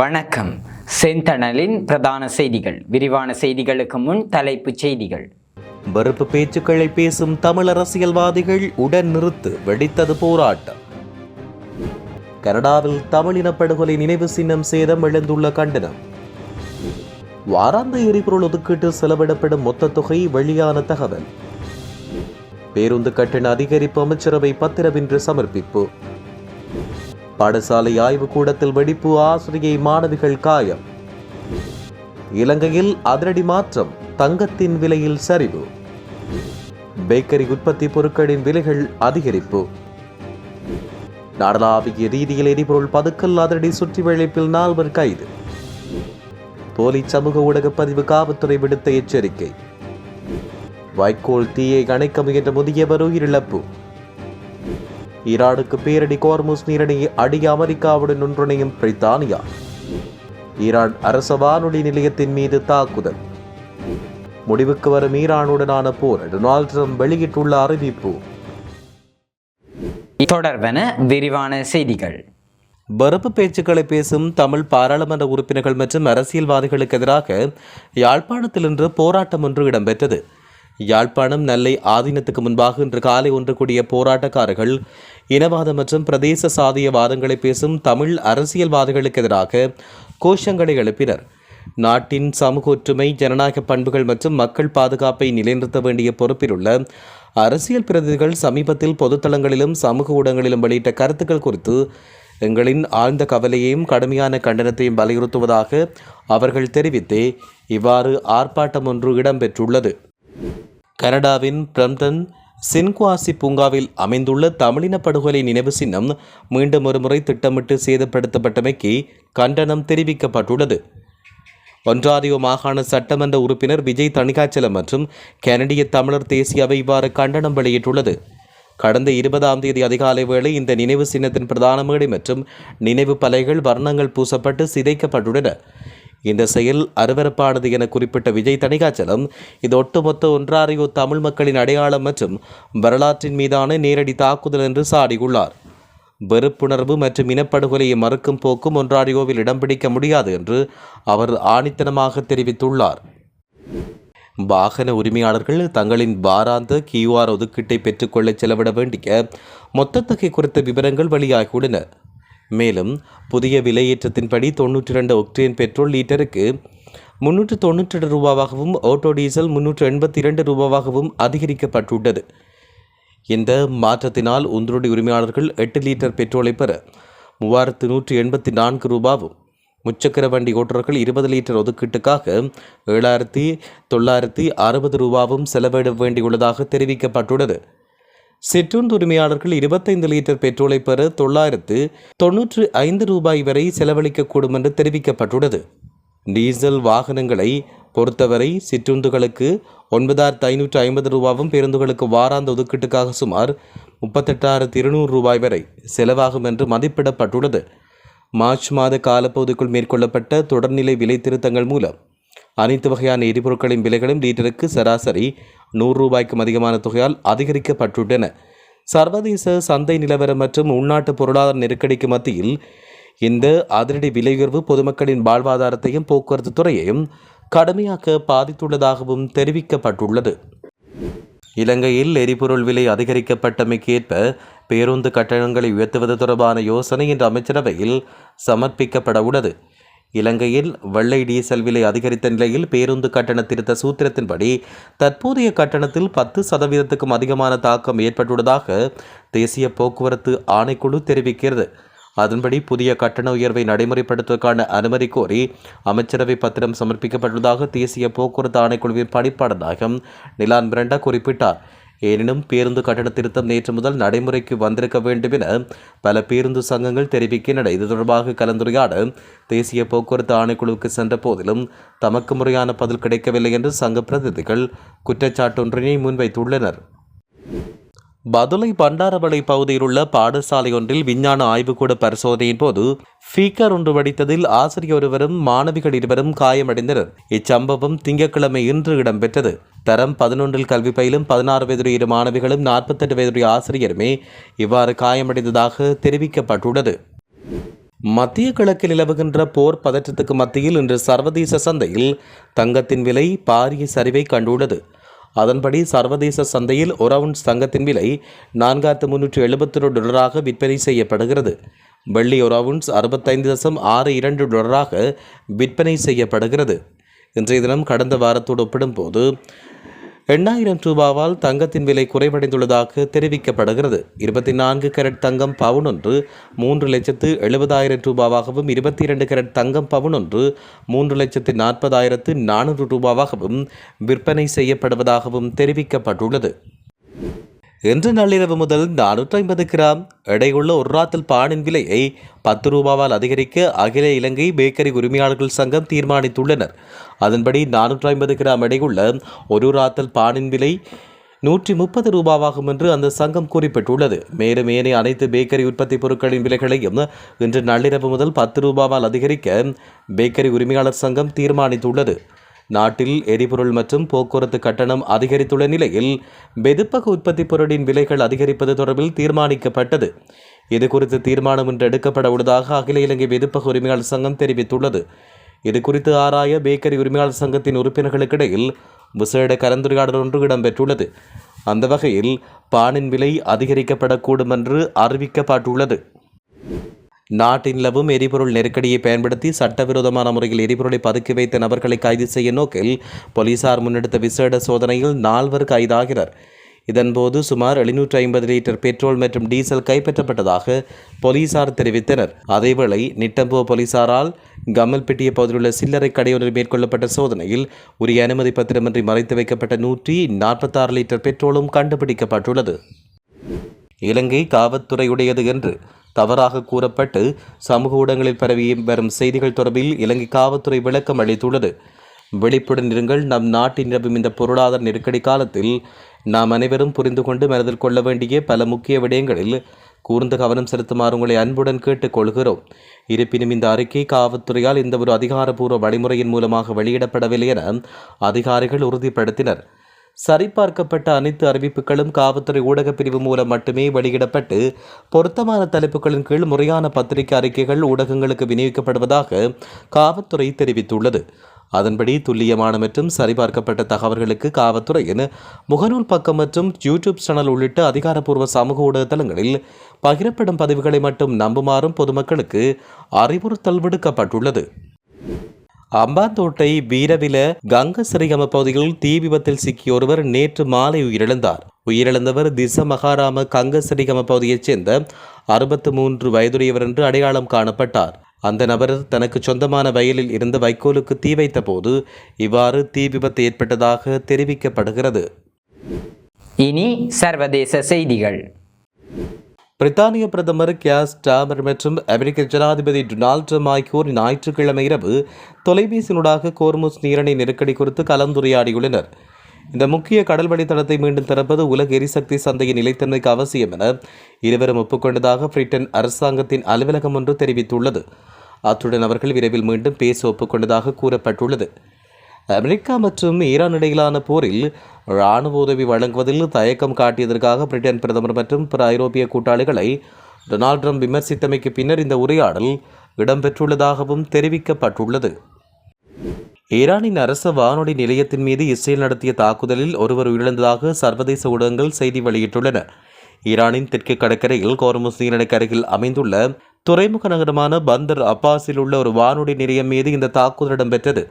வணக்கம். செந்தணலின் பிரதான செய்திகள். விரிவான செய்திகளுக்கு முன் தலைப்புச் செய்திகள். வெறுப்பு பேச்சுக்களை பேசும் தமிழ் அரசியல்வாதிகள் உடன் நிறுத்து, வெடித்தது போராட்டம். கனடாவில் தமிழின படுகொலை நினைவு சின்னம் சேதம் எழுந்துள்ள கண்டனம். வாராந்த எரிபொருள் ஒதுக்கீட்டு செலவிடப்படும் மொத்த தொகை வெளியான தகவல். பேருந்து கட்டண அதிகரிப்பு அமைச்சரவை பத்திரமின்றி சமர்ப்பிப்பு. பாடசாலை ஆய்வு கூடத்தில் வெடிப்பு, ஆசிரியை மாணவிகள் காயம். இலங்கையில் அதிரடி மாற்றம், தங்கத்தின் விலையில் சரிவு. பேக்கரி உற்பத்தி பொருட்களின் விலைகள் அதிகரிப்பு. நாடளாவிய ரீதியில் எரிபொருள் பதுக்கல், அதிரடி சுற்றி வளைப்பில் 4 கைது. போலி சமூக ஊடக பதிவு, காவல்துறை விடுத்த எச்சரிக்கை. வைக்கோல் தீயை அணைக்க முயன்ற முதியவர் உயிரிழப்பு. ஈரானுக்கு பேரடி, கோர்முஸ் நீரணியை அடிய அமெரிக்காவுடன் ஒன்றிணையும் பிரித்தானியா. ஈரான் அரச வானொலி நிலையத்தின் மீது தாக்குதல். முடிவுக்கு வரும் ஈரானுடனான போர், டொனால்ட் ட்ரம்ப் வெளியிட்டுள்ள அறிவிப்பு. தொடர்பான விரிவான செய்திகள். வெறுப்பு பேச்சுக்களை பேசும் தமிழ் பாராளுமன்ற உறுப்பினர்கள் மற்றும் அரசியல்வாதிகளுக்கு எதிராக யாழ்ப்பாணத்தில் இன்று போராட்டம் ஒன்று இடம்பெற்றது. யாழ்ப்பாணம் நெல்லை ஆதீனத்துக்கு முன்பாக இன்று காலை ஒன்று கூடிய போராட்டக்காரர்கள் இனவாத மற்றும் பிரதேச சாதிய வாதங்களை பேசும் தமிழ் அரசியல்வாதிகளுக்கு எதிராக கோஷங்களை எழுப்பினர். நாட்டின் சமூக ஒற்றுமை, ஜனநாயக பண்புகள் மற்றும் மக்கள் பாதுகாப்பை நிலைநிறுத்த வேண்டிய பொறுப்பில் உள்ள அரசியல் பிரதிநிதிகள் சமீபத்தில் பொதுத்தளங்களிலும் சமூக ஊடகங்களிலும் வெளியிட்ட கருத்துக்கள் குறித்து எங்களின் ஆழ்ந்த கவலையையும் கடுமையான கண்டனத்தையும் வலியுறுத்துவதாக அவர்கள் தெரிவித்தே இவ்வாறு ஆர்ப்பாட்டம் ஒன்று இடம்பெற்றுள்ளது. கனடாவின் பிரம்டன் சின்குவாசி பூங்காவில் அமைந்துள்ள தமிழின படுகொலை நினைவு சின்னம் மீண்டும் ஒருமுறை திட்டமிட்டு சேதப்படுத்தப்பட்டமைக்கு கண்டனம் தெரிவிக்கப்பட்டுள்ளது. ஒன்றாரியோ மாகாண சட்டமன்ற உறுப்பினர் விஜய் தணிகாச்சலம் மற்றும் கனடிய தமிழர் தேசிய அவை இவ்வாறு கண்டனம் வெளியிட்டுள்ளது. கடந்த 20ஆம் தேதி அதிகாலை வேளை இந்த நினைவு சின்னத்தின் பிரதான மேடை மற்றும் நினைவு பலைகள் வர்ணங்கள் பூசப்பட்டு சிதைக்கப்பட்டுள்ளன. இந்த செயல் அருவருப்பானது என குறிப்பிட்ட விஜய் தணிகாச்சலம், இது ஒட்டுமொத்த ஒன்றாரியோ தமிழ் மக்களின் அடையாளம் மற்றும் வரலாற்றின் மீதான நேரடி தாக்குதல் என்று சாடியுள்ளார். வெறுப்புணர்வு மற்றும் இனப்படுகொலையை மறுக்கும் போக்கும் ஒன்றாரியோவில் இடம் பிடிக்க முடியாது என்று அவர் ஆணித்தனமாக தெரிவித்துள்ளார். வாகன உரிமையாளர்கள் தங்களின் வாராந்த QR ஒதுக்கீட்டை பெற்றுக்கொள்ள செலவிட வேண்டிய மொத்த தொகை குறித்த விவரங்கள் வெளியாகியுள்ளன. மேலும் புதிய விலையேற்றத்தின்படி 92 ஒக்டேன் பெட்ரோல் லீட்டருக்கு 392 ரூபாவாகவும் ஓட்டோ டீசல் 382 ரூபாவாகவும் அதிகரிக்கப்பட்டுள்ளது. இந்த மாற்றத்தினால் உந்துருடி உரிமையாளர்கள் 8 லிட்டர் பெட்ரோலை பெற 3184 ரூபாவும், முச்சக்கர வண்டி ஓட்டுநர்கள் 20 லிட்டர் ஒதுக்கீட்டுக்காக 7960 ரூபாவும் செலவிட வேண்டியுள்ளதாக தெரிவிக்கப்பட்டுள்ளது. சிற்றுந்து உரிமையாளர்கள் 25 லிட்டர் பெட்ரோலை பெற 995 ரூபாய் வரை செலவழிக்கக்கூடும் என்று தெரிவிக்கப்பட்டுள்ளது. டீசல் வாகனங்களை பொறுத்தவரை சிற்றுந்துகளுக்கு 9550 ரூபாவும், பேருந்துகளுக்கு வாராந்த ஒதுக்கீட்டுக்காக சுமார் 38,200 ரூபாய் வரை செலவாகும் என்று மதிப்பிடப்பட்டுள்ளது. மார்ச் மாத காலப்பகுதிக்குள் மேற்கொள்ளப்பட்ட தொடர்நிலை விலை திருத்தங்கள் மூலம் அனைத்து வகையான எரிபொருட்களின் விலைகளும் லீட்டருக்கு சராசரி 100 ரூபாய்க்கும் அதிகமான தொகையால் அதிகரிக்கப்பட்டுள்ளன. சர்வதேச சந்தை நிலவரம் மற்றும் உள்நாட்டு பொருளாதார நெருக்கடிக்கு மத்தியில் இந்த அதிரடி விலை உயர்வு பொதுமக்களின் வாழ்வாதாரத்தையும் போக்குவரத்து துறையையும் கடுமையாக பாதித்துள்ளதாகவும் தெரிவிக்கப்பட்டுள்ளது. இலங்கையில் எரிபொருள் விலை அதிகரிக்கப்பட்டமைக்கு ஏற்ப பேருந்து கட்டணங்களை உயர்த்துவது தொடர்பான யோசனை இன்று அமைச்சரவையில் சமர்ப்பிக்கப்பட உள்ளது. இலங்கையில் வெள்ளை டீசல் விலை அதிகரித்த நிலையில் பேருந்து கட்டண திருத்த சூத்திரத்தின்படி தற்போதைய கட்டணத்தில் 10% அதிகமான தாக்கம் ஏற்பட்டுள்ளதாக தேசிய போக்குவரத்து ஆணைக்குழு தெரிவிக்கிறது. அதன்படி புதிய கட்டண உயர்வை நடைமுறைப்படுத்துவதற்கான அனுமதி கோரி அமைச்சரவை பத்திரம் சமர்ப்பிக்கப்பட்டுள்ளதாக தேசிய போக்குவரத்து ஆணைக்குழுவின் பணிப்பாளர் நாயகம் நிலான் பிரண்டா குறிப்பிட்டார். எனினும் பேருந்து கட்டண திருத்தம் நேற்று முதல் நடைமுறைக்கு வந்திருக்க வேண்டும் என பல பேருந்து சங்கங்கள் தெரிவிக்கின்றன. இது தொடர்பாக கலந்துரையாட தேசிய போக்குவரத்து ஆணைக்குழுவுக்கு சென்ற போதிலும் தமக்கு முறையான பதில் கிடைக்கவில்லை என்று சங்க பிரதிநிதிகள் குற்றச்சாட்டொன்றினை முன்வைத்துள்ளனர். பதுளை பண்டாரவளை பகுதியில் உள்ள பாடசாலை ஒன்றில் விஞ்ஞான ஆய்வுக்கூட பரிசோதனையின் போது ஸ்பீக்கர் ஒன்று வெடித்ததில் ஆசிரியர் ஒருவரும் மாணவிகள் 2 காயமடைந்தனர். இச்சம்பவம் திங்கட்கிழமை இன்று இடம்பெற்றது. தரம் 11 கல்வி பயிலும் 16 வயதுடைய 2 மாணவிகளும் 48 வயதுடைய ஆசிரியருமே இவ்வாறு காயமடைந்ததாக தெரிவிக்கப்பட்டுள்ளது. மத்திய கிழக்கில் நிலவுகின்ற போர் பதற்றத்துக்கு மத்தியில் இன்று சர்வதேச சந்தையில் தங்கத்தின் விலை பாரிய சரிவை கண்டுள்ளது. அதன்படி சர்வதேச சந்தையில் ஒரு அவுன்ஸ் தங்கத்தின் விலை $4,371 விற்பனை செய்யப்படுகிறது. வெள்ளி ஒரு அவுன்ஸ் $65.62 விற்பனை செய்யப்படுகிறது. இன்றைய தினம் கடந்த வாரத்தோடு ஒப்பிடும்போது $8,000 தங்கத்தின் விலை குறைவடைந்துள்ளதாக தெரிவிக்கப்படுகிறது. 24 கேரட் தங்கம் பவுன் ஒன்று $3,70,000 22 கேரட் தங்கம் பவுன் ஒன்று $3,40,400 விற்பனை செய்யப்படுவதாகவும் தெரிவிக்கப்பட்டுள்ளது. இன்று நள்ளிரவு முதல் 450 கிராம் எடையுள்ள ஒரு ராத்தல் பானின் விலையை $10 அதிகரிக்க அகில இலங்கை பேக்கரி உரிமையாளர்கள் சங்கம் தீர்மானித்துள்ளனர். அதன்படி 450 கிராம் எடையுள்ள ஒரு ராத்தல் பானின் விலை $130 என்று அந்த சங்கம் குறிப்பிட்டுள்ளது. மேலும் ஏனைய அனைத்து பேக்கரி உற்பத்தி பொருட்களின் விலைகளையும் இன்று நள்ளிரவு முதல் $10 அதிகரிக்க பேக்கரி உரிமையாளர் சங்கம் தீர்மானித்துள்ளது. நாட்டில் எரிபொருள் மற்றும் போக்குவரத்து கட்டணம் அதிகரித்துள்ள நிலையில் வெதுப்பக உற்பத்தி பொருளின் விலைகள் அதிகரிப்பது தொடர்பில் தீர்மானிக்கப்பட்டது. இதுகுறித்து தீர்மானம் இன்று எடுக்கப்பட உள்ளதாக அகில இலங்கை வெதுப்பக உரிமையாளர் சங்கம் தெரிவித்துள்ளது. இதுகுறித்து ஆராய பேக்கரி உரிமையாளர் சங்கத்தின் உறுப்பினர்களுக்கிடையில் விசேட கலந்துரையாடல் ஒன்று இடம்பெற்றுள்ளது. அந்த வகையில் பானின் விலை அதிகரிக்கப்படக்கூடும் என்று அறிவிக்கப்பட்டுள்ளது. நாட்டின் நிலவும் எரிபொருள் நெருக்கடியை பயன்படுத்தி சட்டவிரோதமான முறையில் எரிபொருளை பதுக்கி வைத்த நபர்களை கைது செய்யும் நோக்கில் போலீசார் முன்னெடுத்த விசேட சோதனையில் 4 கைதாகிறார். இதன்போது சுமார் 750 லிட்டர் பெட்ரோல் மற்றும் டீசல் கைப்பற்றப்பட்டதாக போலீசார் தெரிவித்தனர். அதேவேளை நிட்டம்போ போலீசாரால் கம்மல்பெட்டிய பகுதியிலுள்ள சில்லறை கடையொன்றில் மேற்கொள்ளப்பட்ட சோதனையில் உரிய அனுமதி பத்திரமின்றி மறைத்து வைக்கப்பட்ட 146 லிட்டர் பெட்ரோலும் கண்டுபிடிக்கப்பட்டுள்ளது. இலங்கை காவல்துறையுடையது என்று தவறாக கூறப்பட்டு சமூக ஊடகங்களில் பரவி வரும் செய்திகள் தொடர்பில் இலங்கை காவல்துறை விளக்கம் அளித்துள்ளது. விழிப்புடன் இருங்கள். நம் நாட்டின் நிலவும் இந்த பொருளாதார நெருக்கடி காலத்தில் நாம் அனைவரும் புரிந்து கொண்டு மனதில் கொள்ள வேண்டிய பல முக்கிய விடயங்களில் கூர்ந்த கவனம் செலுத்துமாறு உங்களை அன்புடன் கேட்டுக்கொள்கிறோம். இருப்பினும் இந்த அறிக்கை காவல்துறையால் எந்த ஒரு அதிகாரப்பூர்வ வழிமுறையின் மூலமாக வெளியிடப்படவில்லை என அதிகாரிகள் உறுதிப்படுத்தினர். சரிபார்க்கப்பட்ட அனைத்து அறிவிப்புகளும் காவல்துறை ஊடகப் பிரிவு மூலம் மட்டுமே வெளியிடப்பட்டு பொருத்தமான தலைப்புகளின் கீழ் முறையான பத்திரிகை அறிக்கைகள் ஊடகங்களுக்கு விநியோகிக்கப்படுவதாக காவல்துறை தெரிவித்துள்ளது. அதன்படி துல்லியமான மற்றும் சரிபார்க்கப்பட்ட தகவல்களுக்கு காவல்துறையின் முகநூல் பக்கம் மற்றும் யூடியூப் சேனல் உள்ளிட்ட அதிகாரப்பூர்வ சமூக ஊடக தளங்களில் பகிரப்படும் பதிவுகளை மட்டும் நம்புமாறும் பொதுமக்களுக்கு அறிவுறுத்தல் விடுக்கப்பட்டுள்ளது. அம்பாந்தோட்டை வீரவில கங்கசிறிகம பகுதியில் தீ விபத்தில் சிக்கிய ஒருவர் நேற்று மாலை உயிரிழந்தார். உயிரிழந்தவர் திச மகாராம கங்கசிறிகம பகுதியைச் சேர்ந்த 63 வயதுடையவர் என்று அடையாளம் காணப்பட்டார். அந்த நபர் தனக்கு சொந்தமான வயலில் இருந்த வைக்கோலுக்கு தீ வைத்த போது இவ்வாறு தீ விபத்து ஏற்பட்டதாக தெரிவிக்கப்படுகிறது. இனி சர்வதேச செய்திகள். பிரித்தானிய பிரதமர் கியர் ஸ்டார்மர் மற்றும் அமெரிக்க ஜனாதிபதி டொனால்ட் ட்ரம்ப் ஆகியோர் ஞாயிற்றுக்கிழமை இரவு தொலைபேசியினூடாக கோர்முஸ் நீரணை நெருக்கடி குறித்து கலந்துரையாடியுள்ளனர். இந்த முக்கிய கடல் வழித்தடத்தை மீண்டும் திறப்பது உலக எரிசக்தி சந்தையின் நிலைத்தன்மைக்கு அவசியம் என இருவரும் ஒப்புக்கொண்டதாக பிரிட்டன் அரசாங்கத்தின் அலுவலகம் ஒன்று தெரிவித்துள்ளது. அத்துடன் அவர்கள் விரைவில் மீண்டும் பேச ஒப்புக்கொண்டதாக கூறப்பட்டுள்ளது. அமெரிக்கா மற்றும் ஈரான் இடையிலான போரில் இராணுவ உதவி வழங்குவதில் தயக்கம் காட்டியதற்காக பிரிட்டன் பிரதமர் மற்றும் பிற ஐரோப்பிய கூட்டாளிகளை டொனால்ட் ட்ரம்ப் விமர்சித்தமைக்கு பின்னர் இந்த உரையாடல் இடம்பெற்றுள்ளதாகவும் தெரிவிக்கப்பட்டுள்ளது. ஈரானின் அரச வானொலி நிலையத்தின் மீது இஸ்ரேல் நடத்திய தாக்குதலில் ஒருவர் உயிரிழந்ததாக சர்வதேச ஊடகங்கள் செய்தி வெளியிட்டுள்ளன. ஈரானின் தெற்கு கடற்கரையில் கோர்முஸ் நீரிணைக்கு அருகில் அமைந்துள்ள துறைமுக நகரமான பந்தர் அப்பாஸில் உள்ள ஒரு வானொலி நிலையம் மீது இந்த தாக்குதல் இடம்பெற்றது.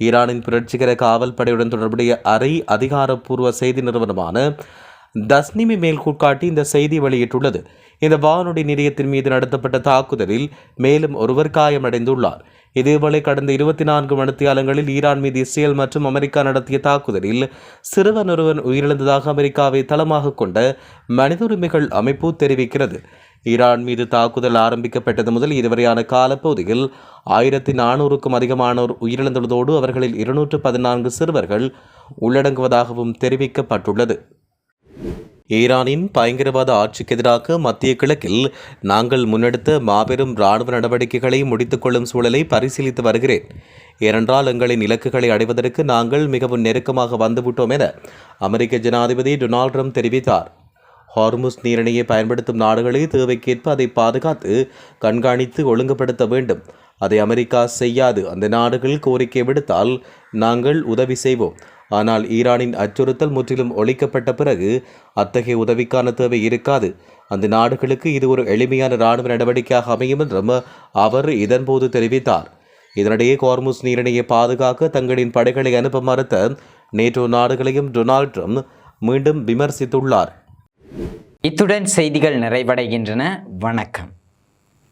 ஈரானின் புரட்சிகர காவல் படையுடன் தொடர்புடைய அரை அதிகாரப்பூர்வ செய்தி நிறுவனமான தஸ்னிமி மேல்கூட்காட்டி இந்த செய்தி வெளியிட்டுள்ளது. இந்த வானொலி நிலையத்தின் மீது நடத்தப்பட்ட தாக்குதலில் மேலும் ஒருவர் காயமடைந்துள்ளார். இதேவேளை கடந்த 24 மணித்தியாலங்களில் ஈரான் மீது இஸ்ரேல் மற்றும் அமெரிக்கா நடத்திய தாக்குதலில் சிறுவன் ஒருவன் உயிரிழந்ததாக அமெரிக்காவை தளமாக கொண்ட மனித உரிமைகள் அமைப்பு தெரிவிக்கிறது. ஈரான் மீது தாக்குதல் ஆரம்பிக்கப்பட்டது முதல் இதுவரையான காலப்பகுதியில் 1400க்கும் அதிகமானோர் உயிரிழந்துள்ளதோடு அவர்களில் 214 சிறுவர்கள் உள்ளடங்குவதாகவும் தெரிவிக்கப்பட்டுள்ளது. ஈரானின் பயங்கரவாத ஆட்சிக்கு எதிராக மத்திய கிழக்கில் நாங்கள் முன்னெடுத்த மாபெரும் இராணுவ நடவடிக்கைகளை முடித்துக் கொள்ளும் சூழலை பரிசீலித்து வருகிறேன். ஏனென்றால் எங்களின் இலக்குகளை அடைவதற்கு நாங்கள் மிகவும் நெருக்கமாக வந்துவிட்டோம் என அமெரிக்க ஜனாதிபதி டொனால்ட் ட்ரம்ப் தெரிவித்தார். ஹார்முஸ் நீரிணையை பயன்படுத்தும் நாடுகளே தேவைக்கேற்ப அதை பாதுகாத்து கண்காணித்து ஒழுங்குபடுத்த வேண்டும். அதை அமெரிக்கா செய்யாது. அந்த நாடுகள் கோரிக்கை விடுத்தால் நாங்கள் உதவி செய்வோம். ஆனால் ஈரானின் அச்சுறுத்தல் முற்றிலும் ஒழிக்கப்பட்ட பிறகு அத்தகைய உதவிக்கான தேவை இருக்காது. அந்த நாடுகளுக்கு இது ஒரு எளிமையான இராணுவ நடவடிக்கையாக அமையும் என்றும் அவர் இதன்போது தெரிவித்தார். இதனிடையே ஹார்முஸ் நீரிணையை பாதுகாக்க தங்களின் படைகளை அனுப்ப மறுத்த நேட்டோ நாடுகளையும் டொனால்ட் ட்ரம்ப் மீண்டும் விமர்சித்துள்ளார். இத்துடன் செய்திகள் நிறைவடைகின்றன. வணக்கம்.